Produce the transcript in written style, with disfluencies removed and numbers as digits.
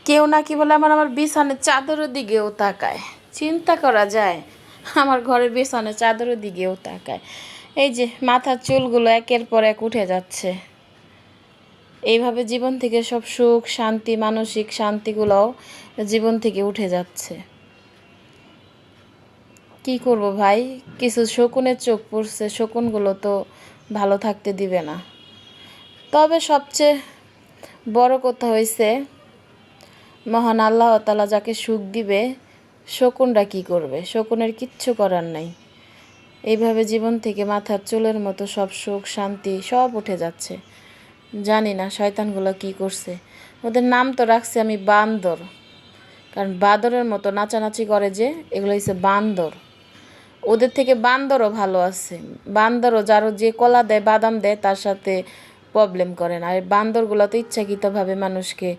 কেউ নাকি বলে আমার আমার বিছানের চাদরের দিকেও তাকায়। চিন্তা করা যায়? আমার ঘরের বিছানের চাদরের দিকেও তাকায়। এই যে মাথার চুলগুলো একের পর এক উঠে যাচ্ছে। এইভাবে জীবন থেকে সব সুখ শান্তি মানসিক শান্তিগুলোও জীবন থেকে উঠে যাচ্ছে। কি করব ভাই, কিছু শকুনের চোখ পড়ছে, শকুনগুলো তো ভালো থাকতে দিবে না। তবে সবচেয়ে বড় কথা হয়েছে, মহান আল্লাহ তাআলা যাকে সুখ দিবে শকুনরা কি করবে? শকুনের কিচ্ছু করার নাই। এইভাবে জীবন থেকে মাথার চুলের মতো সব সুখ শান্তি সব উঠে যাচ্ছে। জানি না শয়তানগুলো কি করছে। ওদের নাম তো রাখছি আমি বান্দর, কারণ বাদরের মতো নাচানাচি করে যে, এগুলো হচ্ছে বান্দর। ওদের থেকে বান্দরও ভালো আছে। বান্দরও যারও যে কলা দেয় বাদাম দেয় তার সাথে প্রবলেম করে না। আর বান্দরগুলো তো ইচ্ছাকৃতভাবে মানুষকে